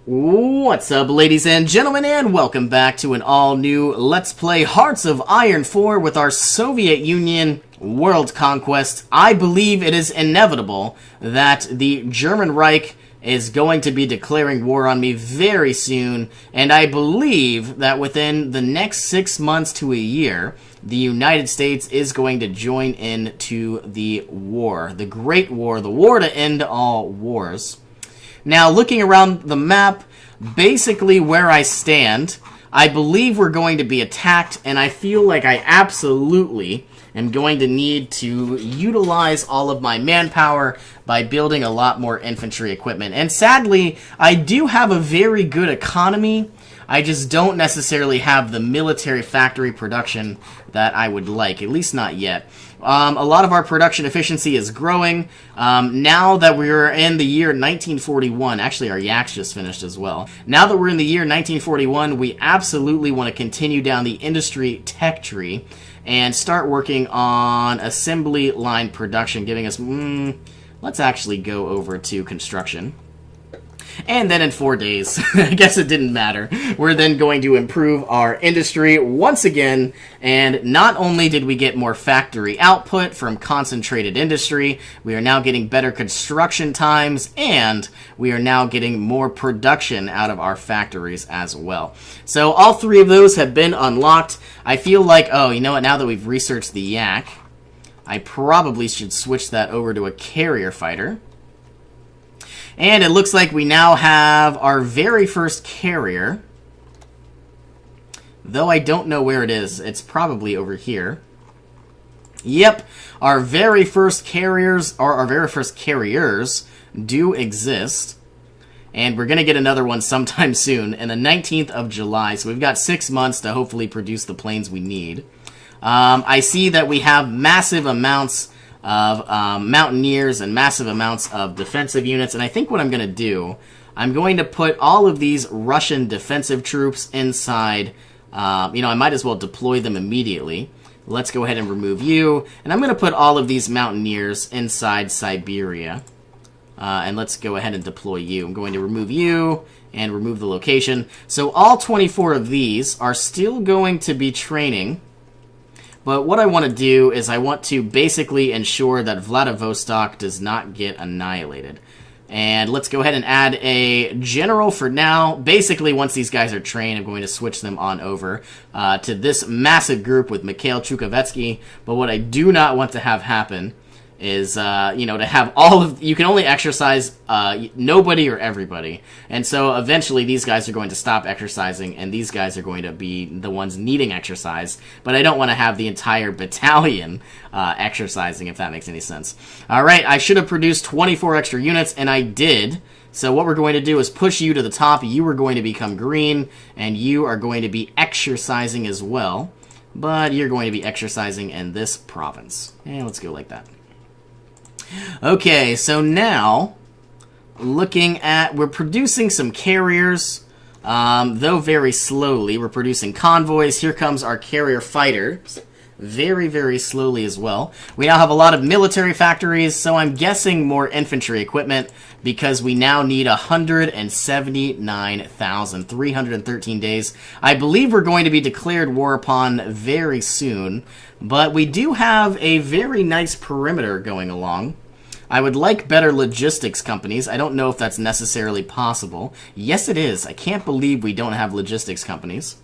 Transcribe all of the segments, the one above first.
What's up, ladies and gentlemen, and welcome back to an all-new Let's Play Hearts of Iron 4 with our Soviet Union World Conquest. I believe it is inevitable that the German Reich is going to be declaring war on me very soon, and I believe that within the next 6 months to a year, the United States is going to join into the war. The Great War, the war to end all wars. Now, looking around the map, basically where I stand, I believe we're going to be attacked, and I feel like I absolutely am going to need to utilize all of my manpower by building a lot more infantry equipment. And sadly, I do have a very good economy. I just don't necessarily have the military factory production that I would like, at least not yet. A lot of our production efficiency is growing. Now that we're in the year 1941, actually our yaks just finished as well. Now that we're in the year 1941, we absolutely want to continue down the industry tech tree and start working on assembly line production, giving us, let's actually go over to construction. And then in 4 days, I guess it didn't matter, we're then going to improve our industry once again, and not only did we get more factory output from concentrated industry, we are now getting better construction times, and we are now getting more production out of our factories as well. So all three of those have been unlocked. I feel like, oh, you know what, now that we've researched the yak, I probably should switch that over to a carrier fighter. And it looks like we now have our very first carrier. Though I don't know where it is. It's probably over here. Yep, our very first carriers, or our very first carriers, do exist. And we're going to get another one sometime soon, in the 19th of July. So we've got 6 months to hopefully produce the planes we need. I see that we have massive amounts of mountaineers and massive amounts of defensive units, and I think what I'm going to do, I'm going to put all of these Russian defensive troops inside, I might as well deploy them immediately. Let's go ahead and remove you, and I'm going to put all of these mountaineers inside Siberia, and let's go ahead and deploy you. I'm going to remove you and remove the location. So all 24 of these are still going to be training. But what I want to do is I want to basically ensure that Vladivostok does not get annihilated. And let's go ahead and add a general for now. Basically, once these guys are trained, I'm going to switch them on over to this massive group with Mikhail Chukovetsky. But what I do not want to have happen is, to have all of... You can only exercise nobody or everybody. And so eventually these guys are going to stop exercising, and these guys are going to be the ones needing exercise. But I don't want to have the entire battalion exercising, if that makes any sense. Alright, I should have produced 24 extra units, and I did. So what we're going to do is push you to the top. You are going to become green, and you are going to be exercising as well. But you're going to be exercising in this province. And let's go like that. Okay, so now, looking at, we're producing some carriers, though very slowly. We're producing convoys. Here comes our carrier fighters, very, very slowly as well. We now have a lot of military factories, so I'm guessing more infantry equipment, because we now need 179,313 days. I believe we're going to be declared war upon very soon, but we do have a very nice perimeter going along. I would like better logistics companies. I don't know if that's necessarily possible. Yes, it is. I can't believe we don't have logistics companies.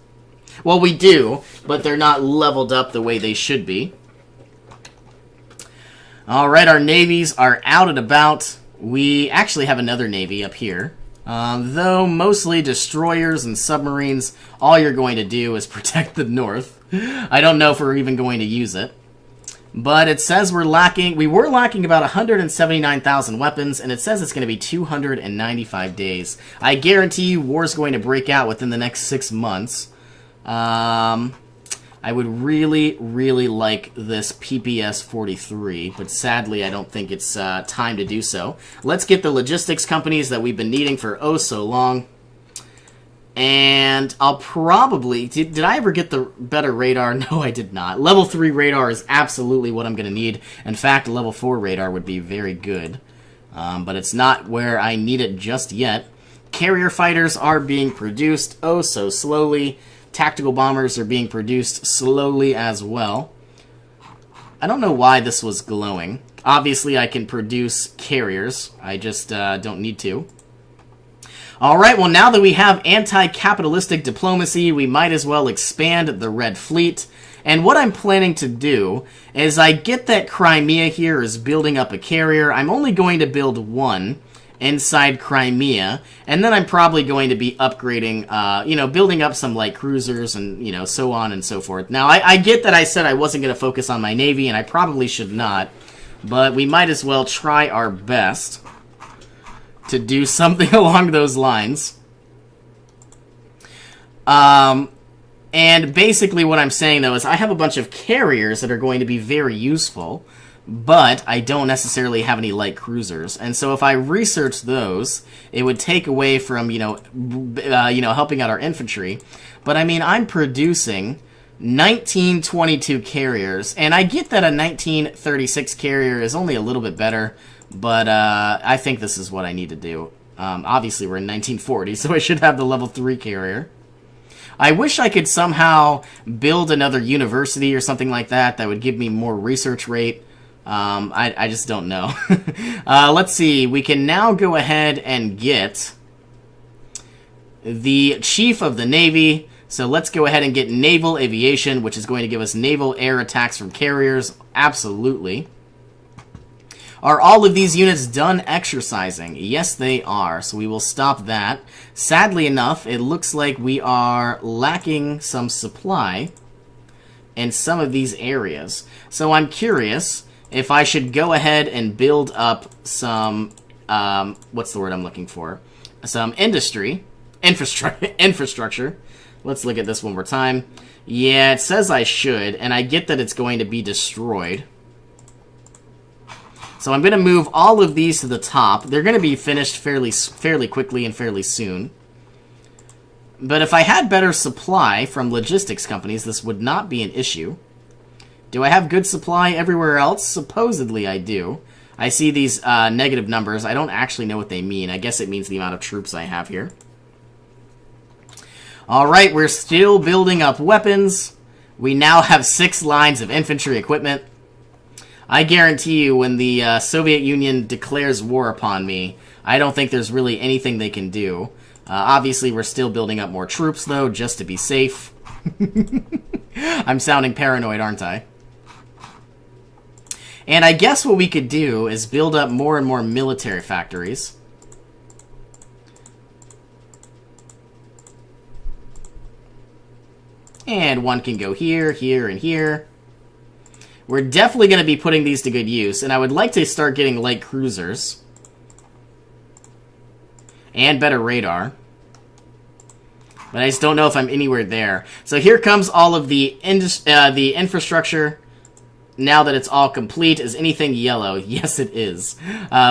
Well, we do, but they're not leveled up the way they should be. Alright, our navies are out and about. We actually have another navy up here. Though mostly destroyers and submarines, all you're going to do is protect the north. I don't know if we're even going to use it. But it says we were lacking about 179,000 weapons, and it says it's going to be 295 days. I guarantee you war's going to break out within the next 6 months. I would really, really like this PPS 43, but sadly I don't think it's time to do so. Let's get the logistics companies that we've been needing for oh so long. And I'll probably... Did I ever get the better radar? No, I did not. Level 3 radar is absolutely what I'm going to need. In fact, level 4 radar would be very good. But it's not where I need it just yet. Carrier fighters are being produced oh so slowly. Tactical bombers are being produced slowly as well. I don't know why this was glowing. Obviously, I can produce carriers. I just don't need to. Alright, well, now that we have anti-capitalistic diplomacy, we might as well expand the Red Fleet. And what I'm planning to do is I get that Crimea here is building up a carrier. I'm only going to build one inside Crimea, and then I'm probably going to be upgrading, building up some light cruisers and, so on and so forth. Now, I get that I said I wasn't going to focus on my Navy, and I probably should not, but we might as well try our best to do something along those lines. And basically what I'm saying, though, is I have a bunch of carriers that are going to be very useful, but I don't necessarily have any light cruisers. And so if I research those, it would take away from, helping out our infantry. But, I mean, I'm producing 1922 carriers, and I get that a 1936 carrier is only a little bit better, but I think this is what I need to do. Obviously, we're in 1940, so I should have the level 3 carrier. I wish I could somehow build another university or something like that that would give me more research rate. I just don't know. Let's see. We can now go ahead and get the Chief of the Navy. So let's go ahead and get Naval Aviation, which is going to give us naval air attacks from carriers. Absolutely. Are all of these units done exercising? Yes, they are. So we will stop that. Sadly enough, it looks like we are lacking some supply in some of these areas. So I'm curious if I should go ahead and build up some, what's the word I'm looking for? Some infrastructure. Let's look at this one more time. Yeah, it says I should, and I get that it's going to be destroyed. So I'm going to move all of these to the top. They're going to be finished fairly quickly and fairly soon. But if I had better supply from logistics companies, this would not be an issue. Do I have good supply everywhere else? Supposedly I do. I see these negative numbers. I don't actually know what they mean. I guess it means the amount of troops I have here. Alright, we're still building up weapons. We now have 6 lines of infantry equipment. I guarantee you when the Soviet Union declares war upon me, I don't think there's really anything they can do. Obviously, we're still building up more troops, though, just to be safe. I'm sounding paranoid, aren't I? And I guess what we could do is build up more and more military factories. And one can go here, here, and here. We're definitely going to be putting these to good use, and I would like to start getting light cruisers. And better radar. But I just don't know if I'm anywhere there. So here comes all of the infrastructure. Now that it's all complete, is anything yellow? Yes, it is.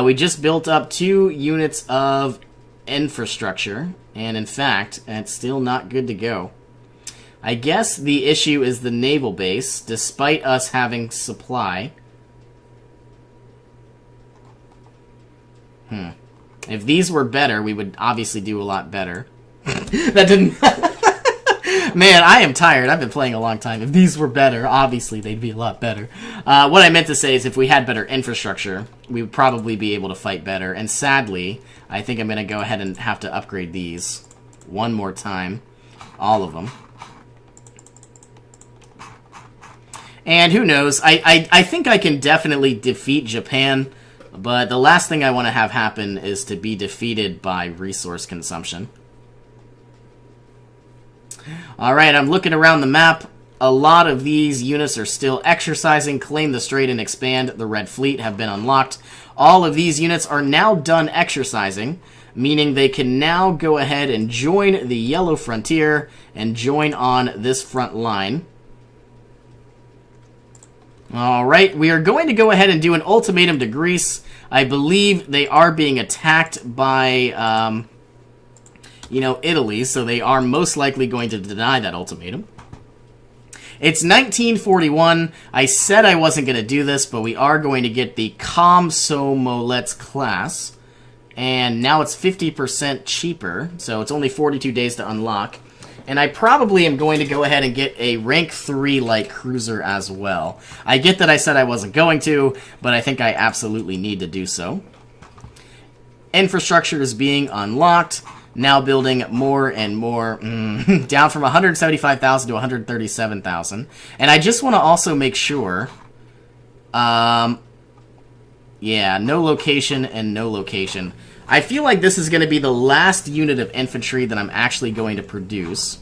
We just built up 2 units of infrastructure, and in fact, it's still not good to go. I guess the issue is the naval base, despite us having supply. If these were better, we would obviously do a lot better. That didn't... Man, I am tired. I've been playing a long time. If these were better, obviously they'd be a lot better. What I meant to say is if we had better infrastructure, we would probably be able to fight better. And sadly, I think I'm going to go ahead and have to upgrade these one more time. All of them. And who knows, I think I can definitely defeat Japan, but the last thing I want to have happen is to be defeated by resource consumption. Alright, I'm looking around the map. A lot of these units are still exercising. Claim the Strait and expand the Red Fleet have been unlocked. All of these units are now done exercising, meaning they can now go ahead and join the Yellow Frontier and join on this front line. Alright, we are going to go ahead and do an ultimatum to Greece. I believe they are being attacked by, Italy, so they are most likely going to deny that ultimatum. It's 1941. I said I wasn't going to do this, but we are going to get the Komsomolets class. And now it's 50% cheaper, so it's only 42 days to unlock. And I probably am going to go ahead and get a rank 3 light cruiser as well. I get that I said I wasn't going to, but I think I absolutely need to do so. Infrastructure is being unlocked. Now building more and more. Down from 175,000 to 137,000. And I just want to also make sure... yeah, no location and no location. I feel like this is going to be the last unit of infantry that I'm actually going to produce.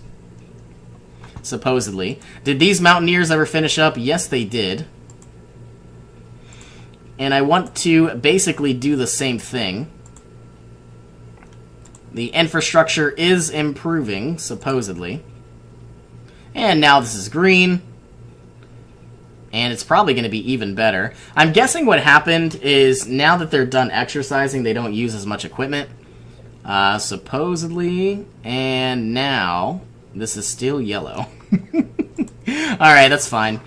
Supposedly. Did these mountaineers ever finish up? Yes, they did. And I want to basically do the same thing. The infrastructure is improving, supposedly. And now this is green. And it's probably going to be even better. I'm guessing what happened is now that they're done exercising, they don't use as much equipment. Supposedly. And now, this is still yellow. Alright, that's fine.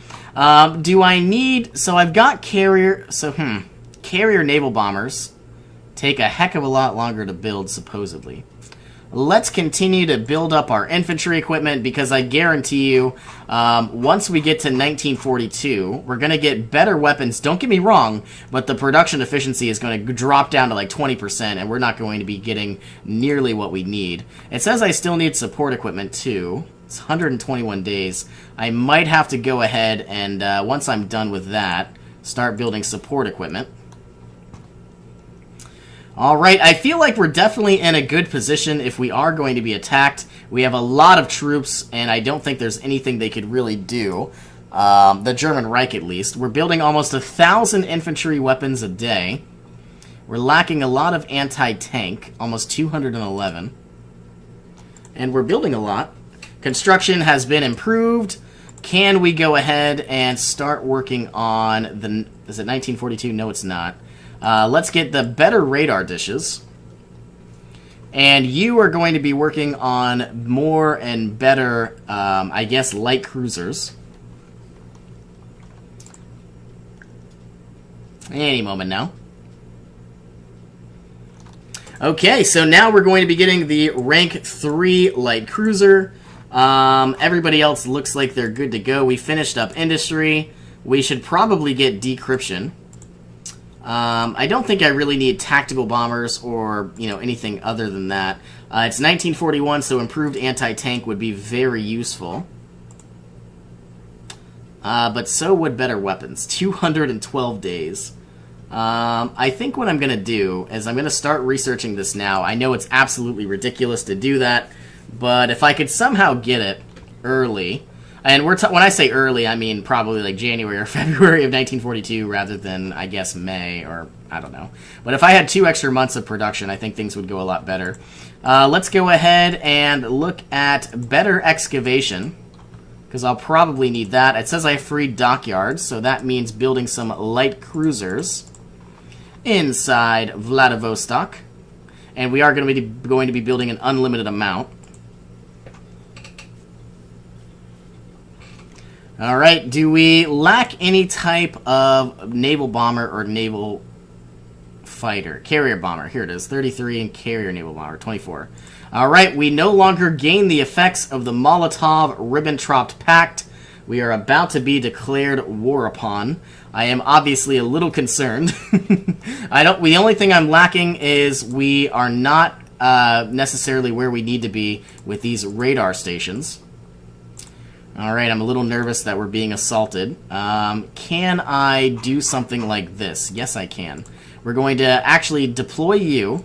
Do I need... So I've got carrier... Carrier naval bombers take a heck of a lot longer to build, supposedly. Let's continue to build up our infantry equipment, because I guarantee you, once we get to 1942, we're going to get better weapons. Don't get me wrong, but the production efficiency is going to drop down to like 20%, and we're not going to be getting nearly what we need. It says I still need support equipment, too. It's 121 days. I might have to go ahead and, once I'm done with that, start building support equipment. Alright, I feel like we're definitely in a good position if we are going to be attacked. We have a lot of troops, and I don't think there's anything they could really do. The German Reich, at least. We're building almost 1,000 infantry weapons a day. We're lacking a lot of anti-tank, almost 211. And we're building a lot. Construction has been improved. Can we go ahead and start working on the... Is it 1942? No, it's not. Let's get the better radar dishes. And you are going to be working on more and better, I guess, light cruisers. Any moment now. Okay, so now we're going to be getting the rank 3 light cruiser. Everybody else looks like they're good to go. We finished up industry. We should probably get decryption. I don't think I really need tactical bombers or, anything other than that. It's 1941, so improved anti-tank would be very useful. But so would better weapons. 212 days. I think what I'm going to do is I'm going to start researching this now. I know it's absolutely ridiculous to do that, but if I could somehow get it early... And when I say early, I mean probably like January or February of 1942 rather than, I guess, May or I don't know. But if I had 2 extra months of production, I think things would go a lot better. Let's go ahead and look at better excavation, because I'll probably need that. It says I have free dockyards, so that means building some light cruisers inside Vladivostok. And we are going to be building an unlimited amount. Alright, do we lack any type of naval bomber or naval fighter? Carrier bomber, here it is, 33, and carrier naval bomber, 24. Alright, we no longer gain the effects of the Molotov-Ribbentrop Pact. We are about to be declared war upon. I am obviously a little concerned. The only thing I'm lacking is we are not necessarily where we need to be with these radar stations. Alright, I'm a little nervous that we're being assaulted. Can I do something like this? Yes, I can. We're going to actually deploy you,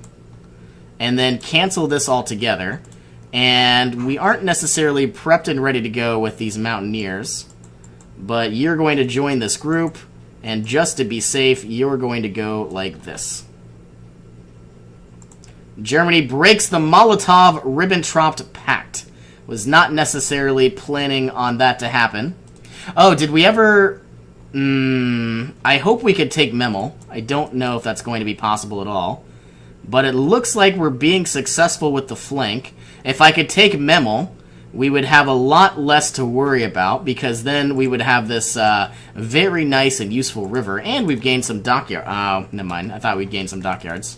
and then cancel this altogether. And we aren't necessarily prepped and ready to go with these mountaineers, but you're going to join this group, and just to be safe, you're going to go like this. Germany breaks the Molotov-Ribbentrop Pact. Was not necessarily planning on that to happen. Oh, did we ever... I hope we could take Memel. I don't know if that's going to be possible at all. But it looks like we're being successful with the flank. If I could take Memel, we would have a lot less to worry about, because then we would have this very nice and useful river, and we've gained some dockyards. Oh, never mind. I thought we'd gained some dockyards.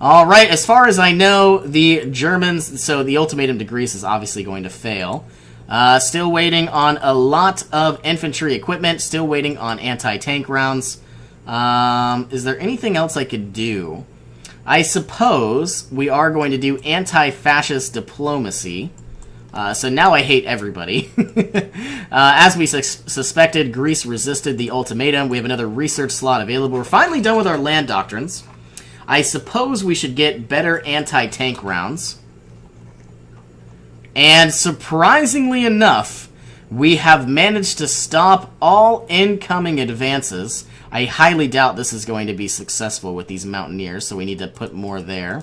Alright, as far as I know, the Germans, so the ultimatum to Greece is obviously going to fail. Still waiting on a lot of infantry equipment, still waiting on anti-tank rounds. Is there anything else I could do? I suppose we are going to do anti-fascist diplomacy. So now I hate everybody. As we suspected, Greece resisted the ultimatum. We have another research slot available. We're finally done with our land doctrines. I suppose we should get better anti-tank rounds. And surprisingly enough, we have managed to stop all incoming advances. I highly doubt this is going to be successful with these mountaineers, so we need to put more there.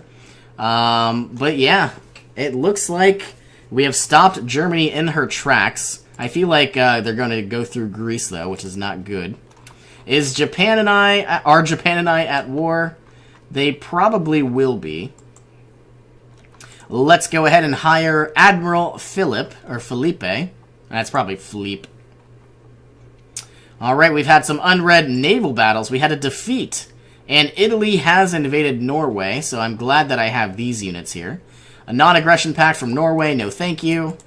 But yeah, it looks like we have stopped Germany in her tracks. I feel like they're going to go through Greece, though, which is not good. Are Japan and I at war? They probably will be. Let's go ahead and hire Admiral Philip, or Felipe. That's probably Philippe. Alright, we've had some unread naval battles. We had a defeat. And Italy has invaded Norway, so I'm glad that I have these units here. A non-aggression pact from Norway, no thank you.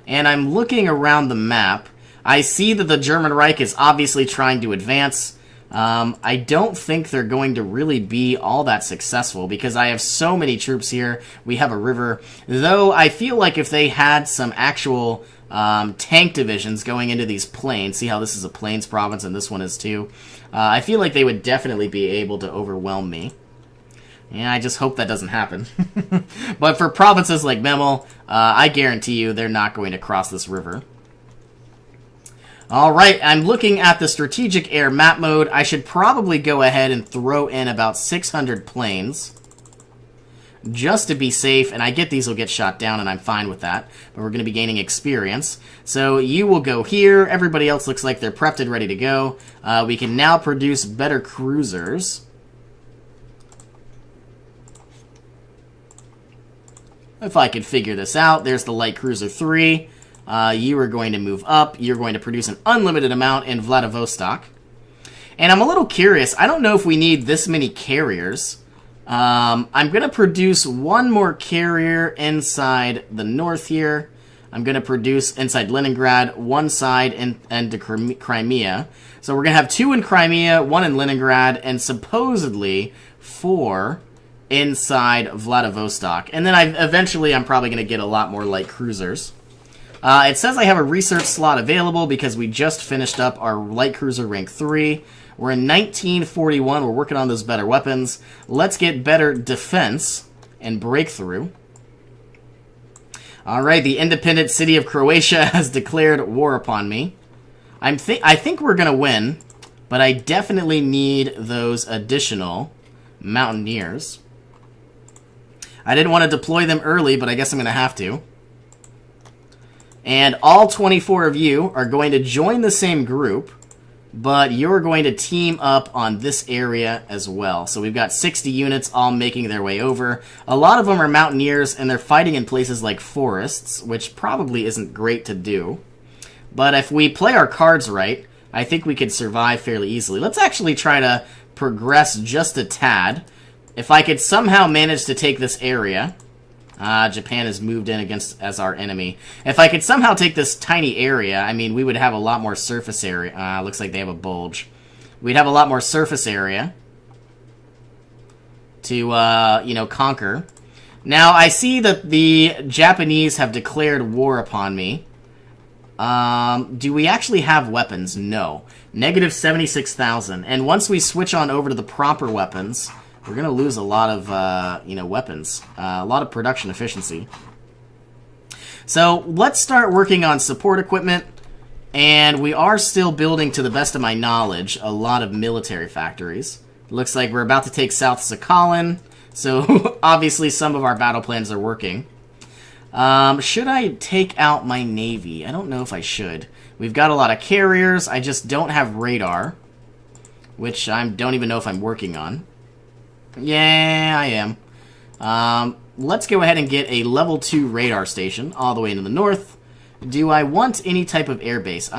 And I'm looking around the map. I see that the German Reich is obviously trying to advance. I don't think they're going to really be all that successful because I have so many troops here. We have a river. Though I feel like if they had some actual tank divisions going into these plains, see how this is a plains province and this one is too, I feel like they would definitely be able to overwhelm me. Yeah, I just hope that doesn't happen. But for provinces like Memel, I guarantee you they're not going to cross this river. Alright, I'm looking at the strategic air map mode. I should probably go ahead and throw in about 600 planes. Just to be safe, and I get these will get shot down, and I'm fine with that. But we're going to be gaining experience. So you will go here. Everybody else looks like they're prepped and ready to go. We can now produce better cruisers. If I could figure this out, there's the Light Cruiser 3. You are going to move up. You're going to produce an unlimited amount in Vladivostok. And I'm a little curious. I don't know if we need this many carriers. I'm going to produce one more carrier inside the north here. I'm going to produce inside Leningrad, one side into Crimea. So we're going to have 2 in Crimea, 1 in Leningrad, and supposedly 4 inside Vladivostok. And then eventually I'm probably going to get a lot more light cruisers. It says I have a research slot available because we just finished up our light cruiser rank 3. We're in 1941. We're working on those better weapons. Let's get better defense and breakthrough. Alright, the independent city of Croatia has declared war upon me. I think we're going to win, but I definitely need those additional mountaineers. I didn't want to deploy them early, but I guess I'm going to have to. And all 24 of you are going to join the same group, but you're going to team up on this area as well. So we've got 60 units all making their way over. A lot of them are mountaineers, and they're fighting in places like forests, which probably isn't great to do. But if we play our cards right, I think we could survive fairly easily. Let's actually try to progress just a tad. If I could somehow manage to take this area... Japan has moved in as our enemy. If I could somehow take this tiny area, I mean, we would have a lot more surface area. Looks like they have a bulge. We'd have a lot more surface area to, conquer. Now, I see that the Japanese have declared war upon me. Do we actually have weapons? No. Negative 76,000. And once we switch on over to the proper weapons... we're going to lose a lot of, weapons. A lot of production efficiency. So, let's start working on support equipment. And we are still building, to the best of my knowledge, a lot of military factories. Looks like we're about to take South Sakhalin. So, obviously, some of our battle plans are working. Should I take out my navy? I don't know if I should. We've got a lot of carriers. I just don't have radar. Which I don't even know if I'm working on. Yeah, I am. Let's go ahead and get a level 2 radar station all the way into the north. Do I want any type of airbase?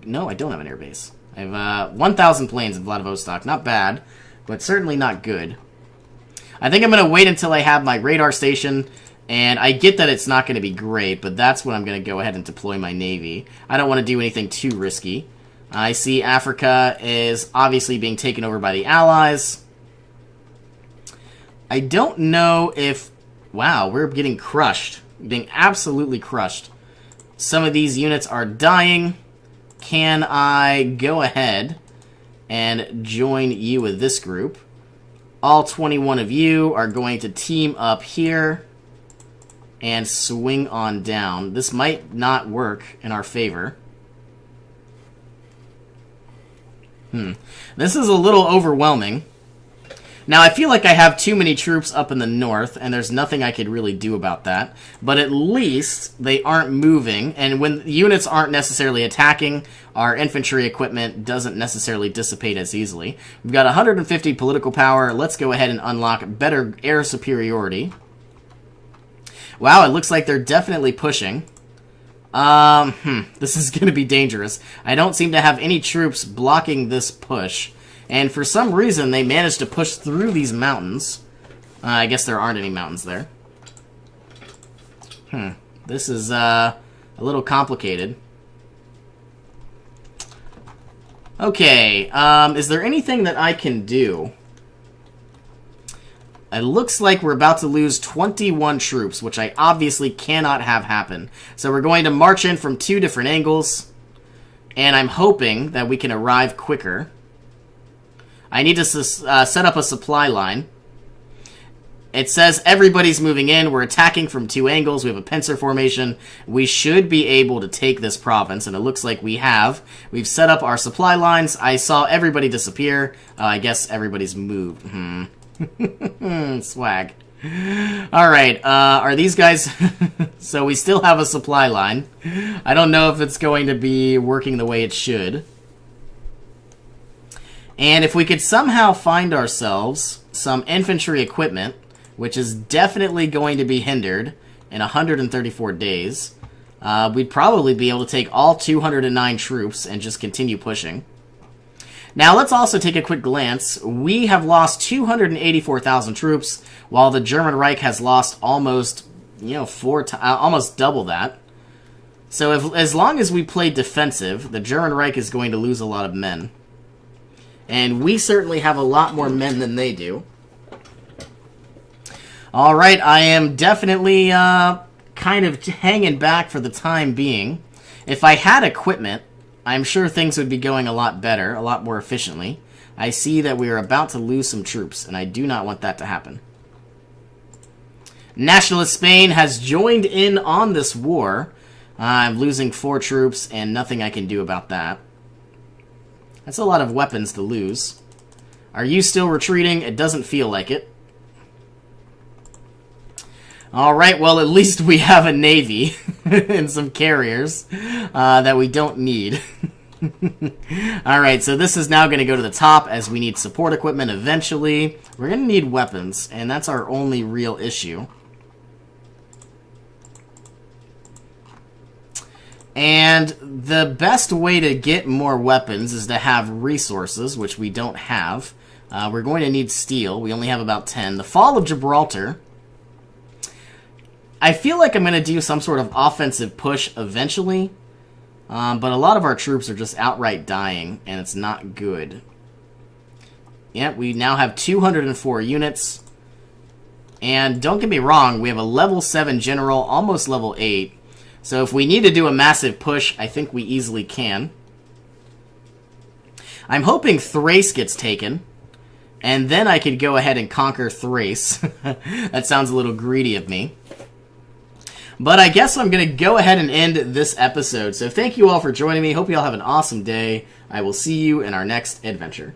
No, I don't have an airbase. I have 1,000 planes in Vladivostok. Not bad, but certainly not good. I think I'm going to wait until I have my radar station, and I get that it's not going to be great, but that's when I'm going to go ahead and deploy my Navy. I don't want to do anything too risky. I see Africa is obviously being taken over by the Allies. I don't know if... Wow, we're getting crushed. Being absolutely crushed. Some of these units are dying. Can I go ahead and join you with this group? All 21 of you are going to team up here and swing on down. This might not work in our favor. This is a little overwhelming. Now, I feel like I have too many troops up in the north, and there's nothing I could really do about that. But at least they aren't moving, and when units aren't necessarily attacking, our infantry equipment doesn't necessarily dissipate as easily. We've got 150 political power. Let's go ahead and unlock better air superiority. Wow, it looks like they're definitely pushing. This is going to be dangerous. I don't seem to have any troops blocking this push. And for some reason, they managed to push through these mountains. I guess there aren't any mountains there. This is a little complicated. Okay, is there anything that I can do? It looks like we're about to lose 21 troops, which I obviously cannot have happen. So we're going to march in from 2 different angles, and I'm hoping that we can arrive quicker. I need to set up a supply line. It says everybody's moving in. We're attacking from 2 angles. We have a pincer formation. We should be able to take this province, and it looks like we have. We've set up our supply lines. I saw everybody disappear. I guess everybody's moved. Swag. Alright, are these guys... So we still have a supply line. I don't know if it's going to be working the way it should. And if we could somehow find ourselves some infantry equipment, which is definitely going to be hindered in 134 days, we'd probably be able to take all 209 troops and just continue pushing. Now, let's also take a quick glance. We have lost 284,000 troops, while the German Reich has lost almost, almost double that. So as long as we play defensive, the German Reich is going to lose a lot of men. And we certainly have a lot more men than they do. Alright, I am definitely kind of hanging back for the time being. If I had equipment, I'm sure things would be going a lot better, a lot more efficiently. I see that we are about to lose some troops, and I do not want that to happen. Nationalist Spain has joined in on this war. I'm losing 4 troops, and nothing I can do about that. That's a lot of weapons to lose. Are you still retreating? It doesn't feel like it. Alright, well, at least we have a navy and some carriers that we don't need. Alright, so this is now going to go to the top as we need support equipment eventually. We're going to need weapons, and that's our only real issue. And the best way to get more weapons is to have resources, which we don't have. We're going to need steel. We only have about 10. The fall of Gibraltar. I feel like I'm going to do some sort of offensive push eventually. But a lot of our troops are just outright dying, and it's not good. Yep, we now have 204 units. And don't get me wrong, we have a level 7 general, almost level 8. So if we need to do a massive push, I think we easily can. I'm hoping Thrace gets taken, and then I could go ahead and conquer Thrace. That sounds a little greedy of me. But I guess I'm going to go ahead and end this episode. So thank you all for joining me. Hope you all have an awesome day. I will see you in our next adventure.